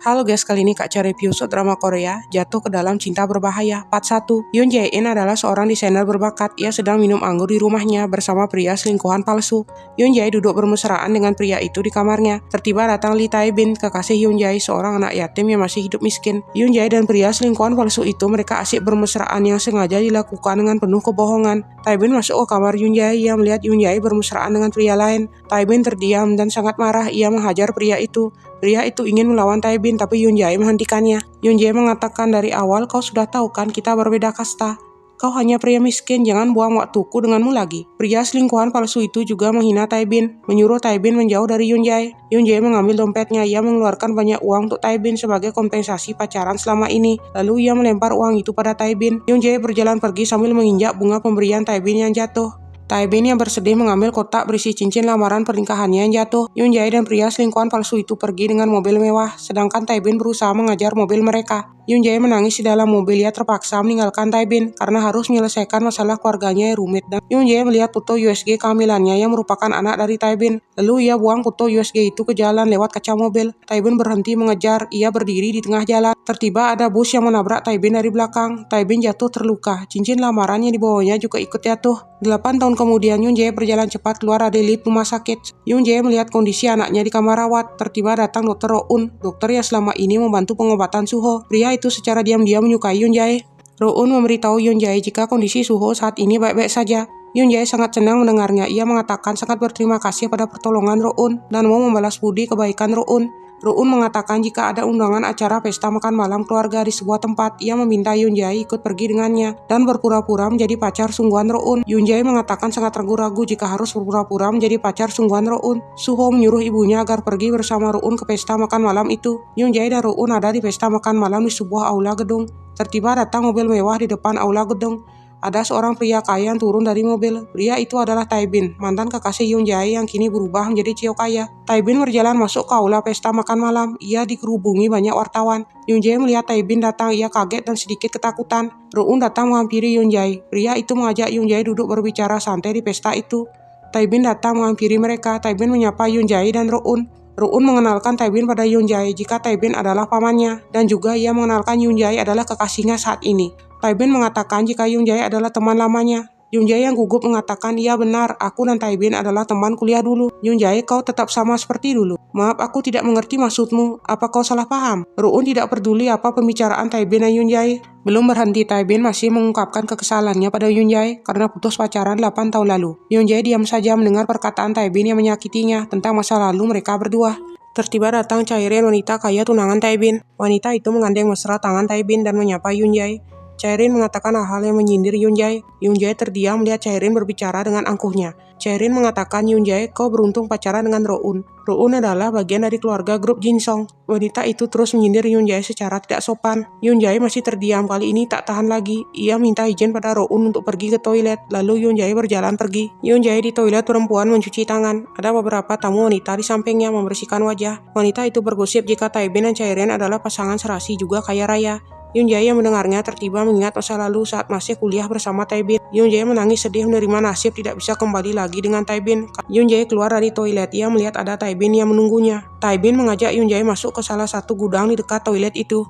Halo guys, kali ini Kak Ca review drama Korea Jatuh ke Dalam Cinta Berbahaya Part 1. Yoon Jae-in adalah seorang desainer berbakat. Ia sedang minum anggur di rumahnya bersama pria selingkuhan palsu. Yoon Jae duduk bermesraan dengan pria itu di kamarnya. Tiba-tiba datang Lee Tae-bin, kekasih Yoon Jae, seorang anak yatim yang masih hidup miskin. Yoon Jae dan pria selingkuhan palsu itu mereka asik bermesraan yang sengaja dilakukan dengan penuh kebohongan. Tae-bin masuk ke kamar Yoon Jae. Ia melihat Yoon Jae bermesraan dengan pria lain. Tae-bin terdiam dan sangat marah. Ia menghajar pria itu. Pria itu ingin melawan Tae-bin, tapi Yoon Jae menghentikannya. Yoon Jae mengatakan, dari awal kau sudah tahu kan kita berbeda kasta. Kau hanya pria miskin, jangan buang waktuku denganmu lagi. Pria selingkuhan palsu itu juga menghina Tae-bin, menyuruh Tae-bin menjauh dari Yoon Jae. Yoon Jae mengambil dompetnya. Ia mengeluarkan banyak uang untuk Tae-bin sebagai kompensasi pacaran selama ini. Lalu ia melempar uang itu pada Tae-bin. Yoon Jae berjalan pergi sambil menginjak bunga pemberian Tae-bin yang jatuh. Tae-bin yang bersedih mengambil kotak berisi cincin lamaran pernikahannya yang jatuh. Yoon Jae dan pria selingkuhan palsu itu pergi dengan mobil mewah, sedangkan Tae-bin berusaha mengajar mobil mereka. Yoon Jae menangis di dalam mobil. Ia terpaksa meninggalkan Tae-bin karena harus menyelesaikan masalah keluarganya yang rumit. Dan Yoon Jae melihat foto USG kehamilannya yang merupakan anak dari Tae-bin. Lalu ia buang foto USG itu ke jalan lewat kaca mobil. Tae-bin berhenti mengejar. Ia berdiri di tengah jalan. Tiba-tiba ada bus yang menabrak Tae-bin dari belakang. Tae-bin jatuh terluka. Cincin lamaran yang dibawanya juga ikut jatuh. 8 tahun kemudian, Yoon Jae berjalan cepat keluar dari lift rumah sakit. Yoon Jae melihat kondisi anaknya di kamar rawat. Tiba-tiba datang Dr. Roun, dokter yang selama ini membantu pengobatan Suho. Pria itu secara diam-diam menyukai Yoon Jae. Roun memberitahu Yoon Jae jika kondisi Suho saat ini baik-baik saja. Yoon Jae sangat senang mendengarnya. Ia mengatakan sangat berterima kasih pada pertolongan Roun dan mau membalas budi kebaikan Roun. Roun mengatakan jika ada undangan acara pesta makan malam keluarga di sebuah tempat, ia meminta Yoon Jae ikut pergi dengannya dan berpura-pura menjadi pacar sungguhan Roun. Yoon Jae mengatakan sangat ragu-ragu jika harus berpura-pura menjadi pacar sungguhan Roun. Suho menyuruh ibunya agar pergi bersama Roun ke pesta makan malam itu. Yoon Jae dan Roun ada di pesta makan malam di sebuah aula gedung. Tiba-tiba datang mobil mewah di depan aula gedung. Ada seorang pria kaya yang turun dari mobil. Pria itu adalah Tae-bin, mantan kekasih Yoon Jae yang kini berubah menjadi cio kaya. Tae-bin berjalan masuk ke aula pesta makan malam. Ia dikerubungi banyak wartawan. Yoon Jae melihat Tae-bin datang. Ia kaget dan sedikit ketakutan. Roun datang menghampiri Yoon Jae. Pria itu mengajak Yoon Jae duduk berbicara santai di pesta itu. Tae-bin datang menghampiri mereka. Tae-bin menyapa Yoon Jae dan Roun. Roun mengenalkan Tae-bin pada Yoon Jae jika Tae-bin adalah pamannya, dan juga ia mengenalkan Yoon Jae adalah kekasihnya saat ini. Tae-bin mengatakan jika Yoon Jae adalah teman lamanya. Yoon Jae yang gugup mengatakan, iya benar, aku dan Tae-bin adalah teman kuliah dulu. Yoon Jae, kau tetap sama seperti dulu. Maaf, aku tidak mengerti maksudmu. Apa kau salah paham? Roun tidak peduli apa pembicaraan Tae-bin dan Yoon Jae. Belum berhenti, Tae-bin masih mengungkapkan kekesalannya pada Yoon Jae karena putus pacaran 8 tahun lalu. Yoon Jae diam saja mendengar perkataan Tae-bin yang menyakitinya tentang masa lalu mereka berdua. Tiba-tiba datang Chae-rin, wanita kaya tunangan Tae-bin. Wanita itu menggandeng mesra tangan Tae-bin dan menyapa Yoon Jae. Chae-rin mengatakan hal-hal yang menyindir Yoon Jae. Yoon Jae terdiam melihat Chae-rin berbicara dengan angkuhnya. Chae-rin mengatakan, Yoon Jae, kau beruntung pacaran dengan Roun. Roun adalah bagian dari keluarga grup Jinsong. Wanita itu terus menyindir Yoon Jae secara tidak sopan. Yoon Jae masih terdiam, kali ini tak tahan lagi. Ia minta izin pada Roun untuk pergi ke toilet. Lalu Yoon Jae berjalan pergi. Yoon Jae di toilet perempuan mencuci tangan. Ada beberapa tamu wanita di sampingnya membersihkan wajah. Wanita itu bergosip jika Tae-bin dan Chae-rin adalah pasangan serasi juga kaya raya. Yoon Jae yang mendengarnya tertiba mengingat masa lalu saat masih kuliah bersama Tae-bin. Yoon Jae menangis sedih menerima nasib tidak bisa kembali lagi dengan Tae-bin. Yoon Jae keluar dari toilet. Ia melihat ada Tae-bin yang menunggunya. Tae-bin mengajak Yoon Jae masuk ke salah satu gudang di dekat toilet itu.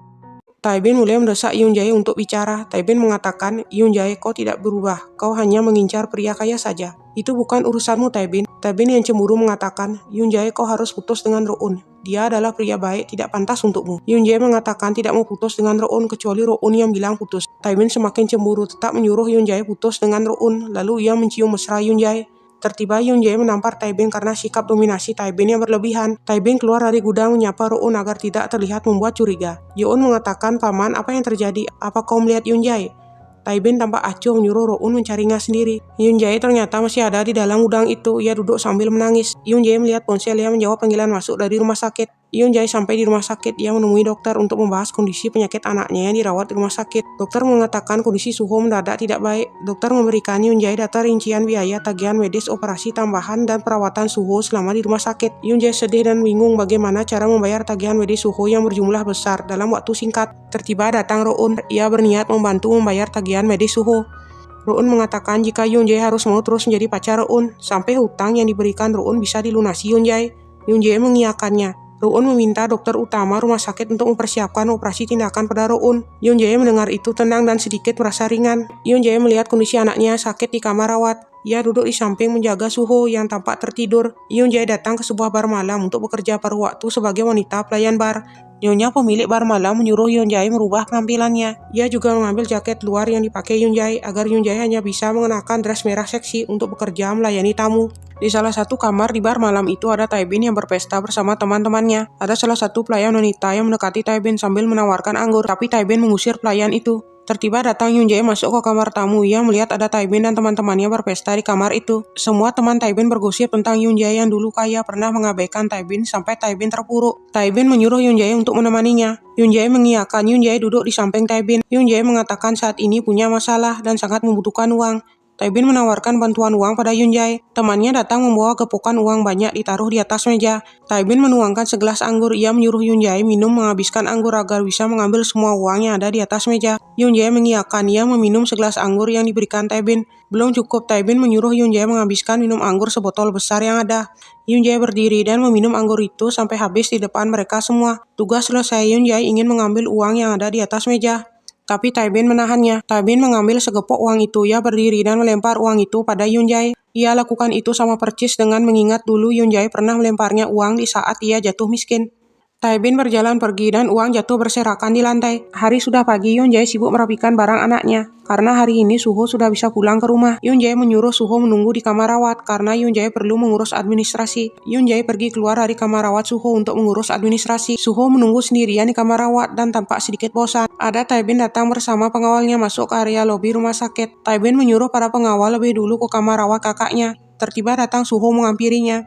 Tae-bin mulai mendesak Yoon Jae untuk bicara. Tae-bin mengatakan, Yoon Jae, kau tidak berubah. Kau hanya mengincar pria kaya saja. Itu bukan urusanmu, Tae-bin. Tae-bin yang cemburu mengatakan, Yoon Jae, kau harus putus dengan Roun. Dia adalah pria baik, tidak pantas untukmu. Yoon Jae mengatakan tidak mau putus dengan Roun kecuali Roun yang bilang putus. Tae-bin semakin cemburu, tetap menyuruh Yoon Jae putus dengan Roun. Lalu ia mencium mesra Yoon Jae. Tiba-tiba Yoon Jae menampar Tae-bin karena sikap dominasi Tae-bin yang berlebihan. Tae-bin keluar dari gudang menyapa Roun agar tidak terlihat membuat curiga. Yoon mengatakan, paman, apa yang terjadi? Apa kau melihat Yoon Jae? Tae-bin tampak acuh menyuruh Roun mencarinya sendiri. Yoon Jae ternyata masih ada di dalam gudang itu. Ia duduk sambil menangis. Yoon Jae melihat ponsel yang menjawab panggilan masuk dari rumah sakit. Yoon Jae sampai di rumah sakit. Ia menemui dokter untuk membahas kondisi penyakit anaknya yang dirawat di rumah sakit. Dokter mengatakan kondisi Suho mendadak tidak baik. Dokter memberikan Yoon Jae data rincian biaya tagihan medis operasi tambahan dan perawatan Suho selama di rumah sakit. Yoon Jae sedih dan bingung bagaimana cara membayar tagihan medis Suho yang berjumlah besar dalam waktu singkat. Tiba-tiba datang Roun. Ia berniat membantu membayar tagihan medis Suho. Roun mengatakan jika Yoon Jae harus mau terus menjadi pacar Roun sampai hutang yang diberikan Roun bisa dilunasi Yoon Jae. Yoon Jae mengiyakannya. Ruun meminta dokter utama rumah sakit untuk mempersiapkan operasi tindakan pada Ruun. Yoon Jae mendengar itu tenang dan sedikit merasa ringan. Yoon Jae melihat kondisi anaknya sakit di kamar rawat. Ia duduk di samping menjaga Suho yang tampak tertidur. Yoon Jae datang ke sebuah bar malam untuk bekerja paruh waktu sebagai wanita pelayan bar. Nyonya pemilik bar malam menyuruh Yoon Jae merubah penampilannya. Ia juga mengambil jaket luar yang dipakai Yoon Jae agar Yoon Jae hanya bisa mengenakan dress merah seksi untuk bekerja melayani tamu. Di salah satu kamar di bar malam itu ada Taebin yang berpesta bersama teman-temannya. Ada salah satu pelayan wanita yang mendekati Taebin sambil menawarkan anggur, tapi Taebin mengusir pelayan itu. Tiba-tiba datang Yoon Jae masuk ke kamar tamu. Ia melihat ada Taebin dan teman-temannya berpesta di kamar itu. Semua teman Taebin bergosip tentang Yoon Jae yang dulu kaya pernah mengabaikan Taebin sampai Taebin terpuruk. Taebin menyuruh Yoon Jae untuk menemaninya. Yoon Jae mengiyakan. Yoon Jae duduk di samping Taebin. Yoon Jae mengatakan saat ini punya masalah dan sangat membutuhkan uang. Taebin menawarkan bantuan uang pada Yoon Jae. Temannya datang membawa gepokan uang banyak ditaruh di atas meja. Taebin menuangkan segelas anggur. Ia menyuruh Yoon Jae minum menghabiskan anggur agar bisa mengambil semua uang yang ada di atas meja. Yoon Jae mengiyakan. Ia meminum segelas anggur yang diberikan Taebin. Belum cukup, Taebin menyuruh Yoon Jae menghabiskan minum anggur sebotol besar yang ada. Yoon Jae berdiri dan meminum anggur itu sampai habis di depan mereka semua. Tugas selesai, Yoon Jae ingin mengambil uang yang ada di atas meja. Tapi Taebin menahannya. Taebin mengambil segepok uang itu. Ia berdiri dan melempar uang itu pada Yoon Jae. Ia lakukan itu sama percis dengan mengingat dulu Yoon Jae pernah melemparnya uang di saat ia jatuh miskin. Taebin berjalan pergi dan uang jatuh berserakan di lantai. Hari sudah pagi, Yoon Jae sibuk merapikan barang anaknya. Karena hari ini Suho sudah bisa pulang ke rumah, Yoon Jae menyuruh Suho menunggu di kamar rawat karena Yoon Jae perlu mengurus administrasi. Yoon Jae pergi keluar dari kamar rawat Suho untuk mengurus administrasi. Suho menunggu sendirian di kamar rawat dan tampak sedikit bosan. Ada Taebin datang bersama pengawalnya masuk ke area lobi rumah sakit. Taebin menyuruh para pengawal lebih dulu ke kamar rawat kakaknya. Tiba-tiba datang Suho menghampirinya.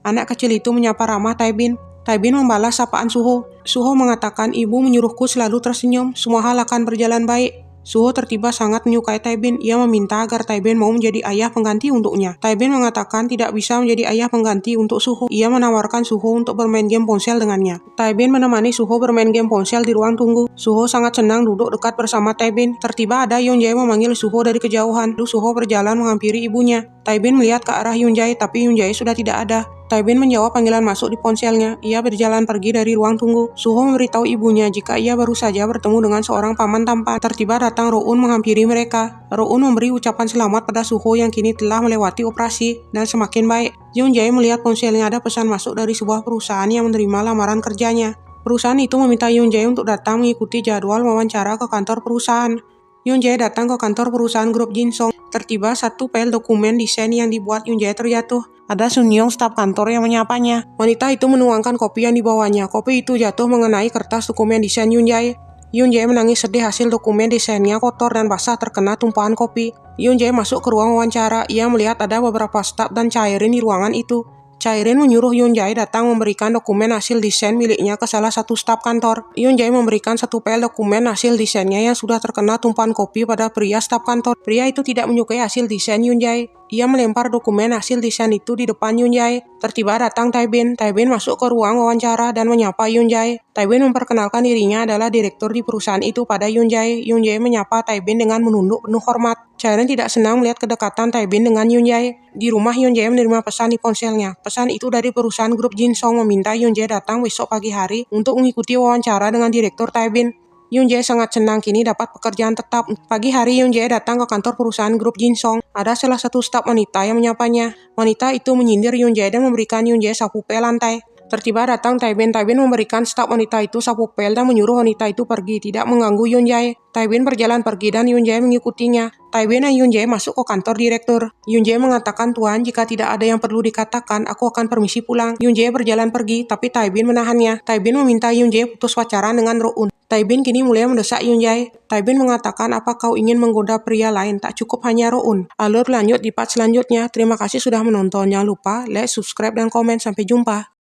Anak kecil itu menyapa ramah Taebin. Taebin membalas sapaan Suho. Suho mengatakan ibu menyuruhku selalu tersenyum, semua hal akan berjalan baik. Suho tertiba sangat menyukai Taebin. Ia meminta agar Taebin mau menjadi ayah pengganti untuknya. Taebin mengatakan tidak bisa menjadi ayah pengganti untuk Suho. Ia menawarkan Suho untuk bermain game ponsel dengannya. Taebin menemani Suho bermain game ponsel di ruang tunggu. Suho sangat senang duduk dekat bersama Taebin. Tiba-tiba ada Yoon Jae memanggil Suho dari kejauhan. Lalu Suho berjalan menghampiri ibunya. Taebin melihat ke arah Yoon Jae, tapi Yoon Jae sudah tidak ada. Taebin menjawab panggilan masuk di ponselnya. Ia berjalan pergi dari ruang tunggu. Suho memberitahu ibunya jika ia baru saja bertemu dengan seorang paman tampan. Tiba-tiba datang Roun menghampiri mereka. Roun memberi ucapan selamat pada Suho yang kini telah melewati operasi dan semakin baik. Yoon Jae melihat ponselnya ada pesan masuk dari sebuah perusahaan yang menerima lamaran kerjanya. Perusahaan itu meminta Yoon Jae untuk datang mengikuti jadwal wawancara ke kantor perusahaan. Yoon Jae datang ke kantor perusahaan grup Jinsong. Tiba-tiba satu file dokumen desain yang dibuat Yoon Jae terjatuh. Ada Sun Young, staf kantor yang menyapanya. Wanita itu menuangkan kopi yang dibawanya. Kopi itu jatuh mengenai kertas dokumen desain Yoon Jae. Yoon Jae menangis sedih hasil dokumen desainnya kotor dan basah terkena tumpahan kopi. Yoon Jae masuk ke ruang wawancara. Ia melihat ada beberapa staf dan Chaerin di ruangan itu. Chaerin menyuruh Yoon Jae datang memberikan dokumen hasil desain miliknya ke salah satu staf kantor. Yoon Jae memberikan satu file dokumen hasil desainnya yang sudah terkena tumpahan kopi pada pria staf kantor. Pria itu tidak menyukai hasil desain Yoon Jae. Ia melempar dokumen hasil desain itu di depan Yoon Jae. Tiba-tiba datang Taebin. Taebin masuk ke ruang wawancara dan menyapa Yoon Jae. Taebin memperkenalkan dirinya adalah direktur di perusahaan itu pada Yoon Jae. Yoon Jae menyapa Taebin dengan menunduk penuh hormat. Chaerin tidak senang melihat kedekatan Taebin dengan Yoon Jae. Di rumah Yoon Jae menerima pesan di ponselnya. Pesan itu dari perusahaan grup Jinsong meminta Yoon Jae datang besok pagi hari untuk mengikuti wawancara dengan direktur Taebin. Yoon Jae sangat senang kini dapat pekerjaan tetap. Pagi hari Yoon Jae datang ke kantor perusahaan grup Jinsong. Ada salah satu staf wanita yang menyapanya. Wanita itu menyindir Yoon Jae dan memberikan Yoon Jae sapu pel lantai. Tiba-tiba datang Taebin. Taebin memberikan staf wanita itu sapu pel dan menyuruh wanita itu pergi, tidak mengganggu Yoon Jae. Taebin berjalan pergi dan Yoon Jae mengikutinya. Taebin dan Yoon Jae masuk ke kantor direktur. Yoon Jae mengatakan, "Tuan, jika tidak ada yang perlu dikatakan, aku akan permisi pulang." Yoon Jae berjalan pergi, tapi Taebin menahannya. Taebin meminta Yoon Jae putus pacaran dengan Roun. Taebin kini mulai mendesak Yoon Jae. Taebin mengatakan, "Apa kau ingin menggoda pria lain? Tak cukup hanya Roun." Alur lanjut di part selanjutnya. Terima kasih sudah menonton. Jangan lupa like, subscribe, dan komen. Sampai jumpa.